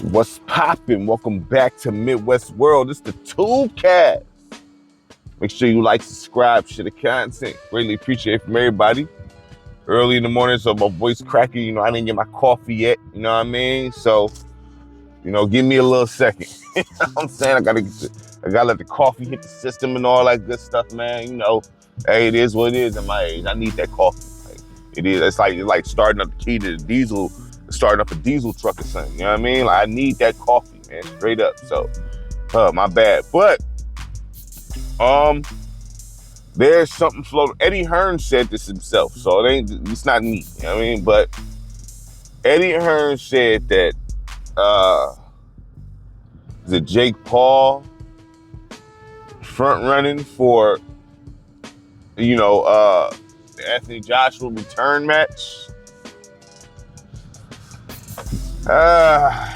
What's poppin'? Welcome back to Midwest World. It's the Tubecast. Make sure you like, subscribe, share the content. Greatly appreciate it from everybody. Early in the morning, so my voice cracking. I didn't get my coffee yet. You know what I mean? So, give me a little second. You know what I'm saying? I gotta let the coffee hit the system and all that good stuff, man. Hey, it is what it is at my age. I need that coffee. Like, it is. It's like starting up the key to the diesel. Starting up a diesel truck or something, you know what I mean? Like, I need that coffee, man, straight up. So, my bad. But, there's something floating. Eddie Hearn said this himself, so it's not me, you know what I mean? But Eddie Hearn said that, is it Jake Paul front running for, the Anthony Joshua return match? And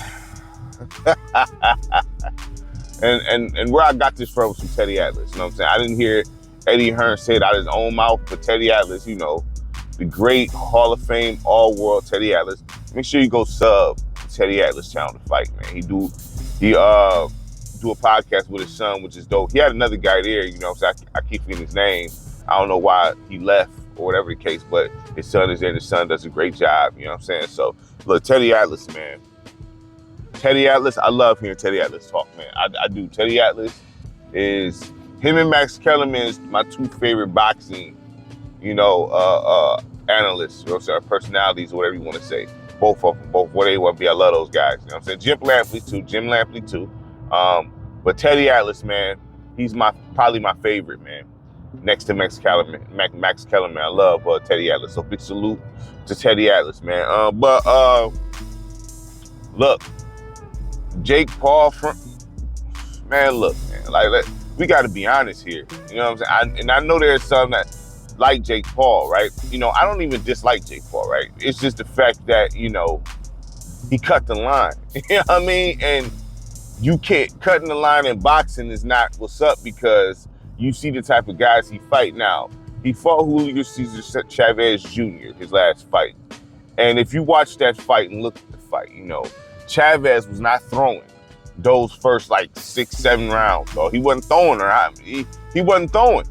where I got this from was from Teddy Atlas. You know what I'm saying? I didn't hear Eddie Hearn say it out of his own mouth, but Teddy Atlas, the great Hall of Fame All-World Teddy Atlas. Make sure you go sub Teddy Atlas channel to fight, man. He do a podcast with his son, which is dope. He had another guy there, so I keep forgetting his name. I don't know why he left or whatever the case, but his son is there and his son does a great job, you know what I'm saying? So, look, Teddy Atlas, man. Teddy Atlas, I love hearing Teddy Atlas talk, man. I do. Teddy Atlas is, him and Max Kellerman is my two favorite boxing, analysts, personalities, or whatever you want to say. Both of them, both what they want to be. I love those guys, you know what I'm saying? Jim Lampley too. But Teddy Atlas, man, he's probably my favorite, man. Next to Max Kellerman. I love Teddy Atlas. So big salute to Teddy Atlas, man. Look, Jake Paul look, man, we got to be honest here. You know what I'm saying? I know there's some that like Jake Paul, right? I don't even dislike Jake Paul, right? It's just the fact that, he cut the line. You know what I mean? And you can't, cutting the line in boxing is not what's up, because you see the type of guys he fight now. He fought Julio Cesar Chavez Jr., his last fight. And if you watch that fight and look at the fight, Chavez was not throwing those first 6-7 rounds. So he wasn't throwing her. He wasn't throwing.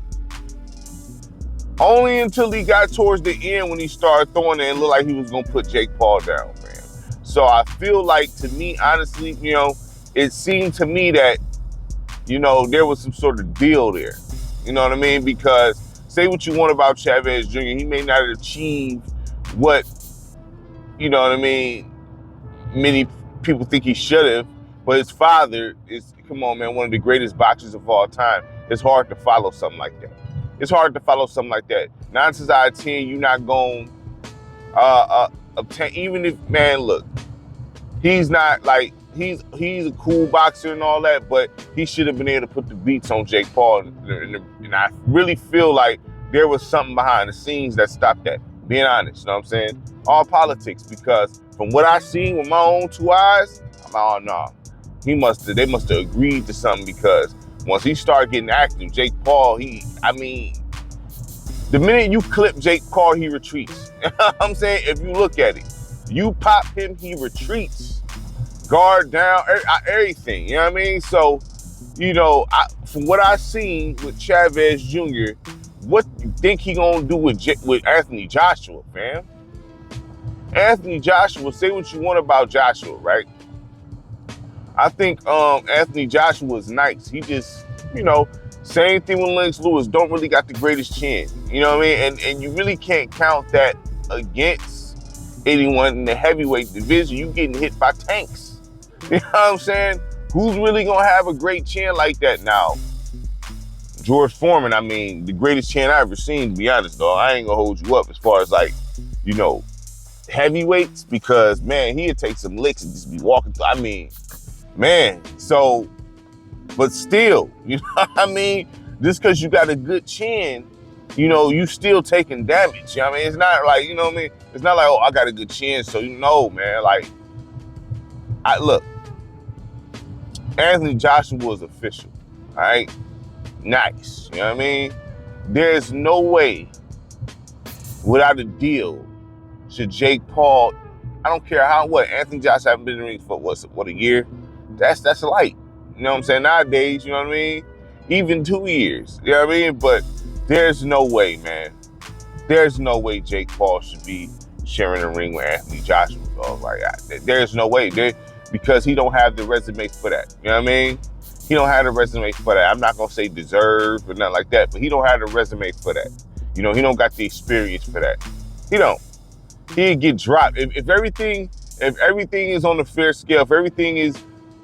Only until he got towards the end when he started throwing it and looked like he was going to put Jake Paul down, man. So I feel like, to me, honestly, it seemed to me that, there was some sort of deal there. You know what I mean? Because say what you want about Chavez Jr., he may not achieve what, many people think he should have, but his father is, come on, man, one of the greatest boxers of all time. It's hard to follow something like that. 9 times out of 10, you're not going to obtain, even if, man, look, he's not he's a cool boxer and all that, but he should have been able to put the beats on Jake Paul. And I really feel like there was something behind the scenes that stopped that. Being honest, you know what I'm saying? All politics, because from what I seen with my own two eyes, I'm like, oh no. They must have agreed to something, because once he started getting active, Jake Paul, the minute you clip Jake Paul, he retreats. You know what I'm saying? If you look at it, you pop him, he retreats. Guard down, everything, you know what I mean? So, from what I seen with Chavez Jr., what you think he gonna do with Anthony Joshua, fam? Anthony Joshua, say what you want about Joshua, right? I think Anthony Joshua is nice. He just, same thing with Lennox Lewis, don't really got the greatest chin. You know what I mean? And you really can't count that against anyone in the heavyweight division. You getting hit by tanks. You know what I'm saying? Who's really gonna have a great chin like that now? George Foreman, the greatest chin I ever seen, to be honest, though. I ain't gonna hold you up as far as heavyweights, because, man, he'd take some licks and just be walking through. Man, so, but still, you know what I mean? Just because you got a good chin, you still taking damage. You know what I mean? It's not like, it's not like, oh, I got a good chin, so man, look, Anthony Joshua was official, all right? Nice, you know what I mean? There's no way, without a deal, should Jake Paul I don't care what Anthony Joshua haven't been in the ring for what a year. That's light. You know what I'm saying? Nowadays, you know what I mean? Even 2 years. You know what I mean? But there's no way, man. There's no way Jake Paul should be sharing a ring with Anthony Joshua. Dog. Like, there's no way. Because he don't have the resume for that. You know what I mean? He don't have the resume for that. I'm not going to say deserve or nothing like that, but he don't have the resume for that. You know, he don't got the experience for that. He don't. He'd get dropped. If everything is on a fair scale, if everything is,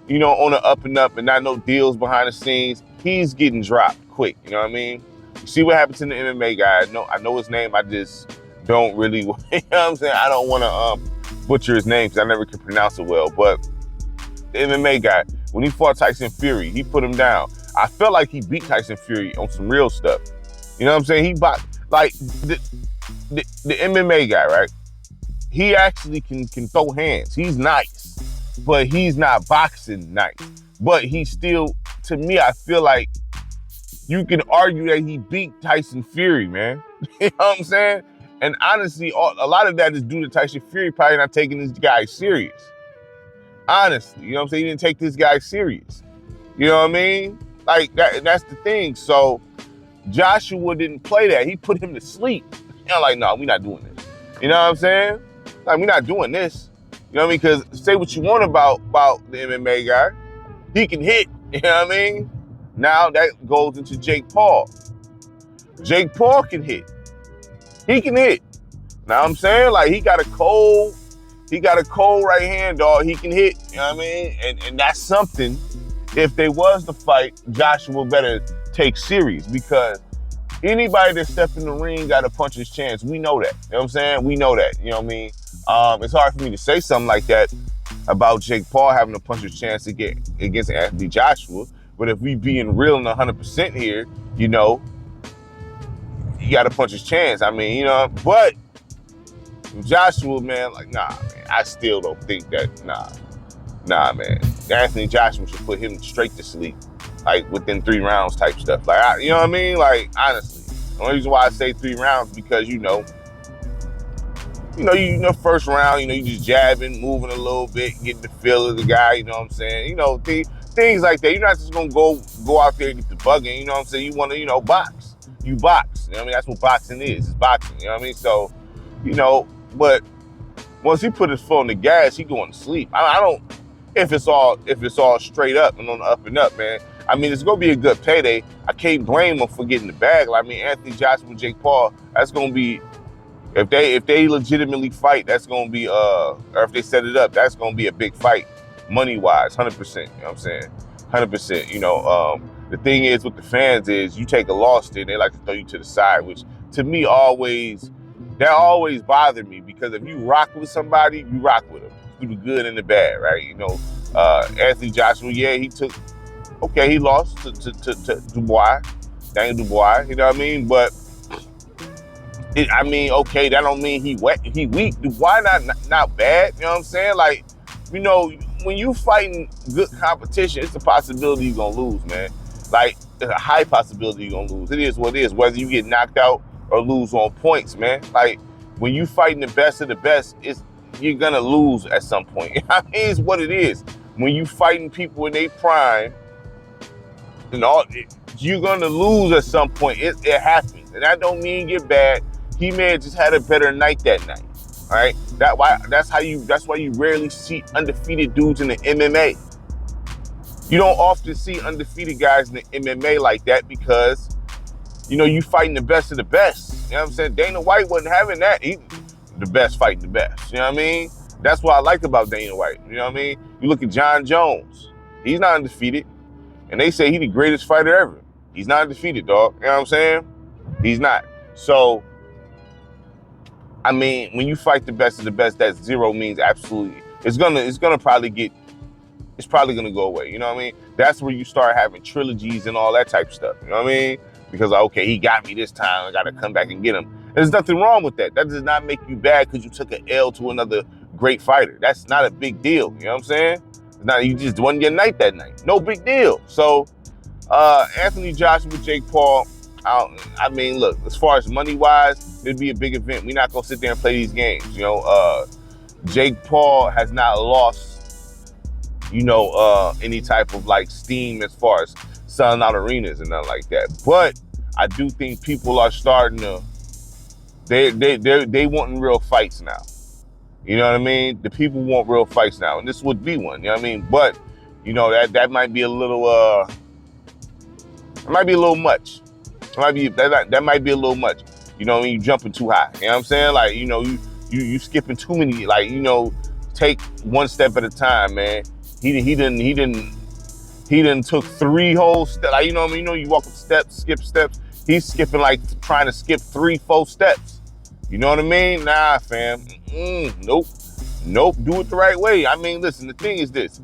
you know, on the up and up and not no deals behind the scenes, he's getting dropped quick. You know what I mean? You see what happens to the MMA guy. I know his name. I just don't really, you know what I'm saying? I don't want to butcher his name because I never can pronounce it well. But the MMA guy, when he fought Tyson Fury, he put him down. I felt like he beat Tyson Fury on some real stuff. You know what I'm saying? He boxed, like, the MMA guy, right? He actually can throw hands. He's nice, but he's not boxing nice. But he still, to me, I feel like you can argue that he beat Tyson Fury, man. You know what I'm saying? And honestly, a lot of that is due to Tyson Fury probably not taking this guy serious. Honestly, you know what I'm saying? He didn't take this guy serious. You know what I mean? Like, that's the thing. So Joshua didn't play that. He put him to sleep. You know, like, no, we're not doing this. You know what I'm saying? Like, we're not doing this. You know what I mean? Because say what you want about the MMA guy. He can hit. You know what I mean? Now that goes into Jake Paul. Jake Paul can hit. He can hit. Now I'm saying, like, he got a cold right hand, dog. He can hit. You know what I mean? And that's something. If they was to fight, Joshua better take serious, because anybody that steps in the ring got a puncher's chance. We know that. You know what I'm saying? We know that. You know what I mean? It's hard for me to say something like that about Jake Paul having a puncher's chance to get against Anthony Joshua. But if we being real and 100% here, you know, you got a puncher's chance. I mean, you know, but Joshua, man, like, nah, man, I still don't think that, nah, man. Anthony Joshua should put him straight to sleep, like within 3 rounds type stuff. Like, you know what I mean? Like, honestly, the only reason why I say 3 rounds because, you know, first round, you know, you just jabbing, moving a little bit, getting the feel of the guy, you know what I'm saying? You know, things like that. You're not just gonna go out there and get the bugging, you know what I'm saying? You wanna, you know, box. You box. You know what I mean? That's what boxing is. It's boxing. You know what I mean? So, you know, but once he put his foot on the gas, he going to sleep. I don't, if it's all straight up and on the up and up, man. I mean, it's gonna be a good payday. I can't blame him for getting the bag. I mean, Anthony Joshua and Jake Paul, that's gonna be, if they legitimately fight, that's gonna be or if they set it up, that's gonna be a big fight, money wise, 100%. You know what I'm saying? 100%. You know, the thing is with the fans is you take a loss, then they like to throw you to the side, which to me that always bothered me, because if you rock with somebody, you rock with them through the good and the bad, right? You know, Anthony Joshua, yeah, he lost to Dubois, Daniel Dubois, you know what I mean? But okay, that don't mean he weak. Dubois not bad, you know what I'm saying? Like, you know, when you fighting good competition, it's a possibility you're gonna lose, man. Like, it's a high possibility you're gonna lose. It is what it is, whether you get knocked out or lose on points, man. Like, when you fighting the best of the best, you're gonna lose at some point. I mean, it's what it is. When you fighting people in their prime, you're gonna lose at some point. It happens, and that don't mean you're bad. He may have just had a better night that night. All right, that's why you rarely see undefeated dudes in the MMA. You don't often see undefeated guys in the MMA like that, because, you know, you fighting the best of the best. You know what I'm saying? Dana White wasn't having that. He the best fighting the best. You know what I mean? That's what I like about Dana White. You know what I mean? You look at John Jones. He's not undefeated. And they say he's the greatest fighter ever. He's not undefeated, dog. You know what I'm saying? He's not. So, I mean, when you fight the best of the best, that zero means absolutely, it's probably gonna go away. You know what I mean? That's where you start having trilogies and all that type of stuff. You know what I mean? Because, okay, he got me this time, I gotta come back and get him. There's nothing wrong with that. That does not make you bad because you took an L to another great fighter. That's not a big deal. You know what I'm saying? It's not, you just won your night that night. No big deal. So, Anthony Joshua, Jake Paul, I mean, look, as far as money-wise, it'd be a big event. We're not going to sit there and play these games. You know, Jake Paul has not lost, any type of like steam as far as selling out arenas and nothing like that. But I do think people are starting to, they wanting real fights now. You know what I mean? The people want real fights now, and this would be one. You know what I mean? But that might be a little it might be a little much. That might be a little much. When you jumping too high. You know what I'm saying? Like, you skipping too many. Like, take one step at a time, man. He didn't took 3 whole steps. Like, you know what I mean? You walk up steps, skip steps. He's skipping like trying to skip 3-4 steps. You know what I mean? Nah, fam. Nope. Do it the right way. I mean, listen, the thing is this.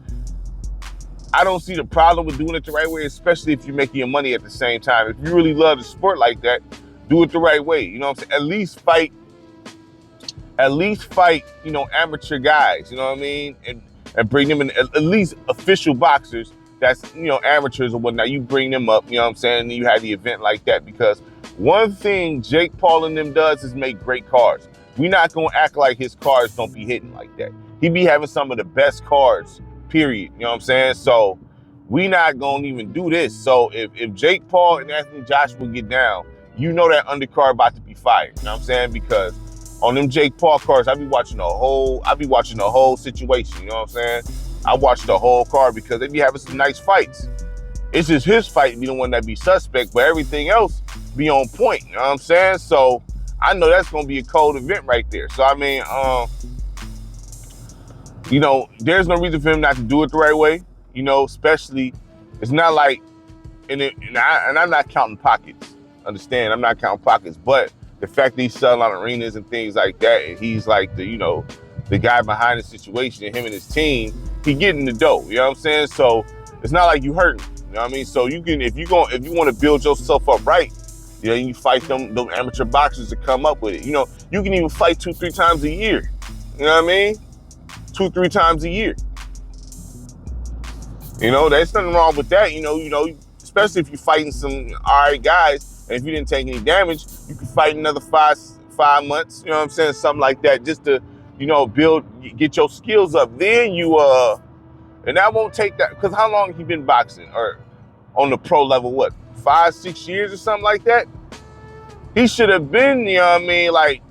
I don't see the problem with doing it the right way, especially if you're making your money at the same time. If you really love the sport like that, do it the right way. You know what I'm saying? At least fight, amateur guys, you know what I mean? And bring them in, at least official boxers that's, amateurs or whatnot. You bring them up, you know what I'm saying? And you have the event like that, because one thing Jake Paul and them does is make great cards. We're not going to act like his cards don't be hitting like that. He be having some of the best cards, period. You know what I'm saying? So we not going to even do this. So if Jake Paul and Anthony Joshua get down, that undercard about to be fired. You know what I'm saying? Because on them Jake Paul cards, I be watching the whole situation. You know what I'm saying? I watch the whole card because they be having some nice fights. It's just his fight be the one that be suspect, but everything else be on point. You know what I'm saying? So I know that's going to be a cold event right there. So, I mean, there's no reason for him not to do it the right way. Especially, it's not like, and I'm not counting pockets. Understand, I'm not counting pockets, but the fact that he's selling out arenas and things like that, and he's like the guy behind the situation, and him and his team, he getting the dough. You know what I'm saying? So it's not like you hurting. You know what I mean? So you can, if you want to build yourself up right, you fight them amateur boxers to come up with it. You can even fight 2-3 times a year. You know what I mean? 2-3 times a year. There's nothing wrong with that. Especially if you're fighting some all right guys, and if you didn't take any damage, you can fight another 5 months. You know what I'm saying? Something like that, just to get your skills up. Then and that won't take that, because how long have you been boxing or on the pro level? What, 5-6 years or something like that? He should have been, you know what I mean? Like,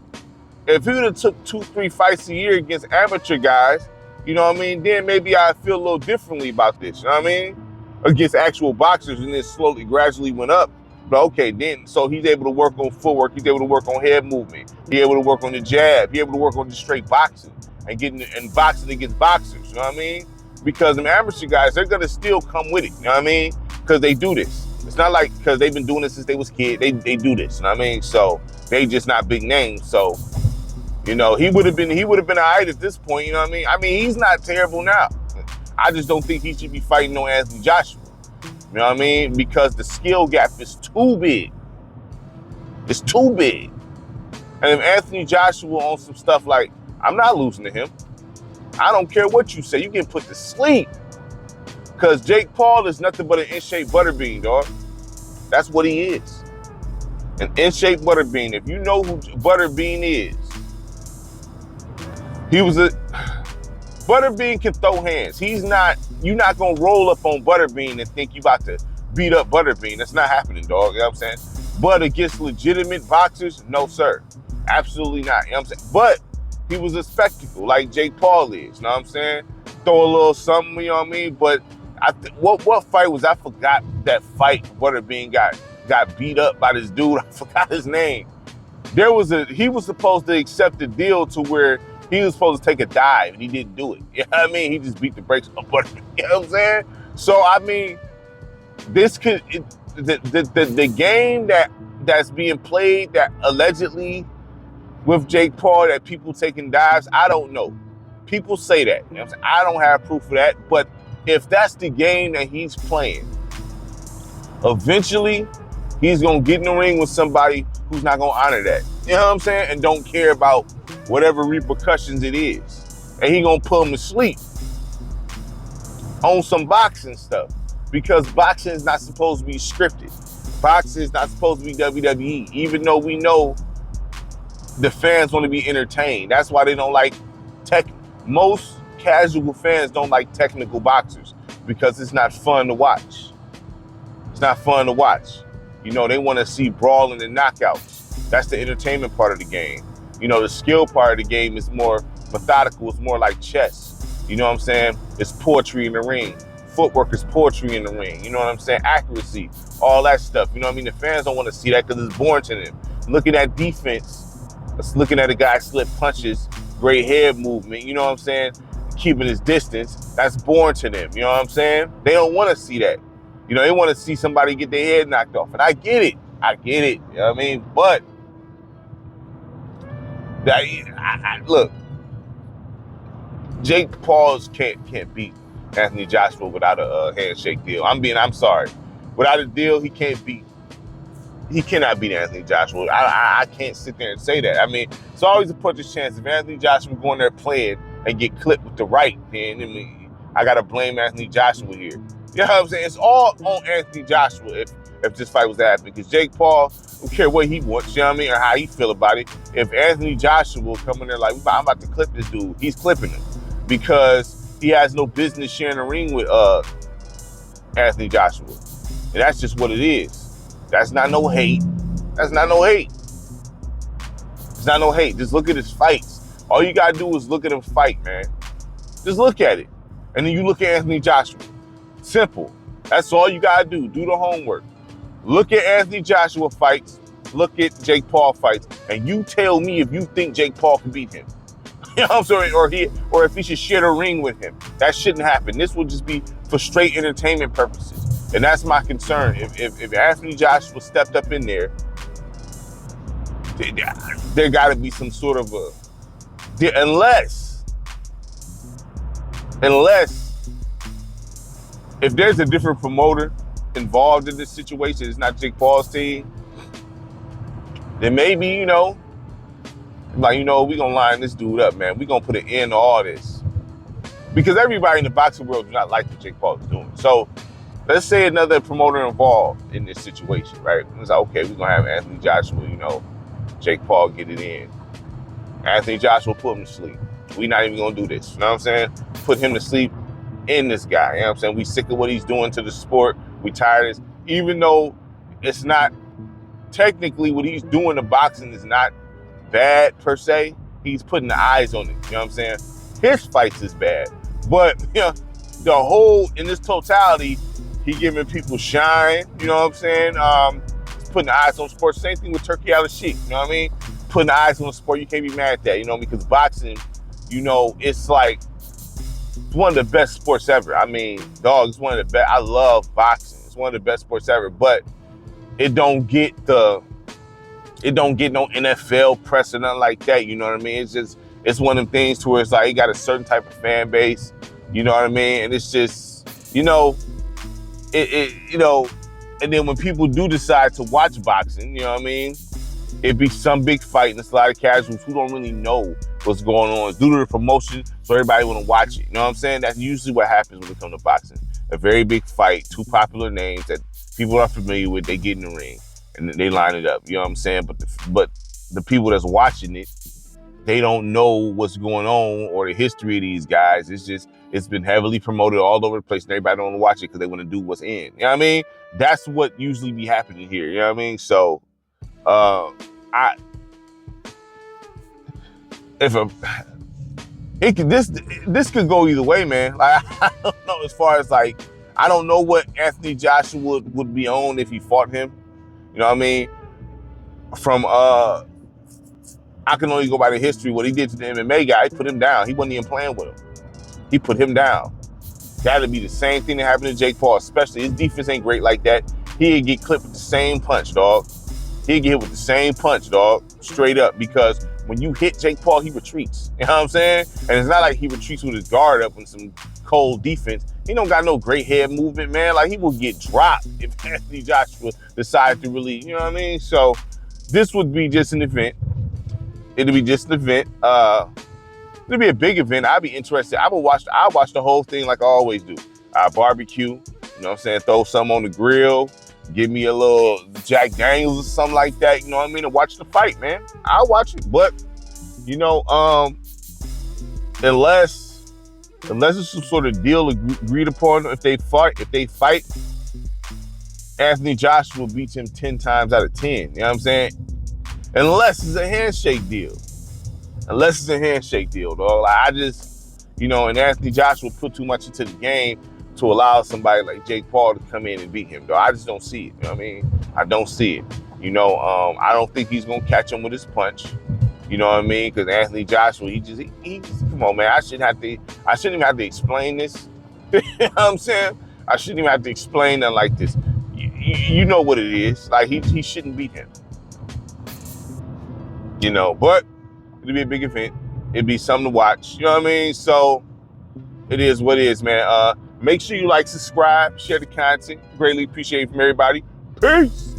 if he would have took 2-3 fights a year against amateur guys, you know what I mean? Then maybe I feel a little differently about this, you know what I mean? Against actual boxers, and then gradually went up. But okay, then, so he's able to work on footwork, he's able to work on head movement, he's able to work on the jab, he's able to work on just straight boxing and boxing against boxers, you know what I mean? Because them amateur guys, they're gonna still come with it, you know what I mean? Because they do this. It's not like because they've been doing this since they was kids, they do this, you know what I mean? So they just not big names. So, he would have been all right at this point, you know what I mean? I mean, he's not terrible now. I just don't think he should be fighting no Anthony Joshua. You know what I mean? Because the skill gap is too big. It's too big. And if Anthony Joshua on some stuff like, I'm not losing to him. I don't care what you say. You get put to sleep. Because Jake Paul is nothing but an in-shape butterbean, dog. That's what he is. An in-shape butterbean. If you know who Butterbean is, Butterbean can throw hands. You're not going to roll up on Butterbean and think you about to beat up Butterbean. That's not happening, dog. You know what I'm saying? But against legitimate boxers, no, sir. Absolutely not. You know what I'm saying? But he was a spectacle like Jake Paul is. You know what I'm saying? Throw a little something, you know what I mean? But what fight was, I forgot that fight Butterbean got beat up by this dude. I forgot his name. He was supposed to accept the deal to where he was supposed to take a dive, and he didn't do it. You know what I mean? He just beat the brakes on Butterbean. You know what I'm saying? So, I mean, the game that's being played that allegedly with Jake Paul, that people taking dives, I don't know. People say that. You know what I'm saying? I don't have proof of that. But if that's the game that he's playing, eventually he's going to get in the ring with somebody who's not going to honor that. You know what I'm saying? And don't care about whatever repercussions it is. And he going to put him to sleep on some boxing stuff. Because boxing is not supposed to be scripted. Boxing is not supposed to be WWE. Even though we know the fans want to be entertained. That's why they don't like Tekken. Most casual fans don't like technical boxers because it's not fun to watch. It's not fun to watch. You know, they want to see brawling and knockouts. That's the entertainment part of the game. You know, the skill part of the game is more methodical. It's more like chess. You know what I'm saying? It's poetry in the ring. Footwork is poetry in the ring. You know what I'm saying? Accuracy, all that stuff. You know what I mean? The fans don't want to see that because it's boring to them. Looking at defense, looking at a guy slip punches, great head movement, you know what I'm saying? Keeping his distance, that's boring to them. You know what I'm saying? They don't want to see that. You know, they want to see somebody get their head knocked off. And I get it. You know what I mean? But look, Jake Paul can't beat Anthony Joshua without a handshake deal. I'm sorry. Without a deal, he cannot beat Anthony Joshua. I can't sit there and say that. I mean, it's always a puncher's chance. If Anthony Joshua go in there playing and get clipped with the right, then I got to blame Anthony Joshua here. You know what I'm saying? It's all on Anthony Joshua if this fight was to happen. Because Jake Paul, I don't care what he wants, you know what I mean, or how he feel about it. If Anthony Joshua will come in there like, I'm about to clip this dude, he's clipping him. Because he has no business sharing a ring with Anthony Joshua. And that's just what it is. That's not no hate. It's not no hate. Just look at his fights. All you gotta do is look at him fight, man. Just look at it. And then you look at Anthony Joshua. Simple. That's all you gotta do. Do the homework. Look at Anthony Joshua fights. Look at Jake Paul fights. And you tell me if you think Jake Paul can beat him. You know what I'm saying? Or if he should share the ring with him. That shouldn't happen. This will just be for straight entertainment purposes. And that's my concern. If Anthony Joshua stepped up in there, there got to be some sort of unless if there's a different promoter involved in this situation, it's not Jake Paul's team, then maybe, we're going to line this dude up, man. We're going to put an end to all this. Because everybody in the boxing world do not like what Jake Paul is doing. So let's say another promoter involved in this situation, right? It's like, okay, we're going to have Anthony Joshua, Jake Paul get it in. Anthony Joshua put him to sleep. We're not even going to do this. You know what I'm saying? Put him to sleep in this guy. You know what I'm saying? We sick of what he's doing to the sport. We tired of this. Even though it's not, technically what he's doing to boxing is not bad per se. He's putting the eyes on it. You know what I'm saying? His fights is bad. But, the whole, in this totality, he giving people shine, you know what I'm saying? Putting the eyes on sports. Same thing with Turkey Al-Sheikh, you know what I mean? Putting the eyes on the sport, you can't be mad at that, because boxing, it's like it's one of the best sports ever. I mean, dog, it's one of the best. I love boxing. It's one of the best sports ever, but it don't get no NFL press or nothing like that, you know what I mean? It's one of them things to where it's like it got a certain type of fan base, you know what I mean? And it's just, and then when people do decide to watch boxing, you know what I mean? It'd be some big fight and it's a lot of casuals who don't really know what's going on. It's due to the promotion, so everybody want to watch it. You know what I'm saying? That's usually what happens when it comes to boxing. A very big fight, two popular names that people are familiar with, they get in the ring and they line it up. You know what I'm saying? But the people that's watching it, they don't know what's going on or the history of these guys. It's been heavily promoted all over the place and everybody don't want to watch it because they want to do what's in. You know what I mean? That's what usually be happening here. You know what I mean? So, this could go either way, man. Like, I don't know as far as like, I don't know what Anthony Joshua would be on if he fought him. You know what I mean? From, I can only go by the history. What he did to the MMA guy, he put him down. He wasn't even playing with him. He put him down. That'd be the same thing that happened to Jake Paul, especially his defense ain't great like that. He'd get clipped with the same punch, dog. He'd get hit with the same punch, dog, straight up, because when you hit Jake Paul, he retreats. You know what I'm saying? And it's not like he retreats with his guard up and some cold defense. He don't got no great head movement, man. Like, he will get dropped if Anthony Joshua decides to really, you know what I mean? So this would be just an event. It'll be just an event. It'll be a big event. I'd be interested. I'll watch the whole thing like I always do. I barbecue, you know what I'm saying? Throw something on the grill. Give me a little Jack Daniels or something like that, you know what I mean? And watch the fight, man. I'll watch it. But, unless it's some sort of deal agreed upon. If they fight, Anthony Joshua beats him 10 times out of 10. You know what I'm saying? Unless it's a handshake deal. Dog. Like, I just, and Anthony Joshua put too much into the game to allow somebody like Jake Paul to come in and beat him, dog. I just don't see it. You know what I mean? I don't see it. I don't think he's gonna catch him with his punch. You know what I mean? Because Anthony Joshua, he just come on, man. I shouldn't even have to explain this. You know what I'm saying? I shouldn't even have to explain that like this. You know what it is. Like, he shouldn't beat him. But it'll be a big event. It'll be something to watch. You know what I mean? So it is what it is, man. Make sure you like, subscribe, share the content. Greatly appreciate it from everybody. Peace.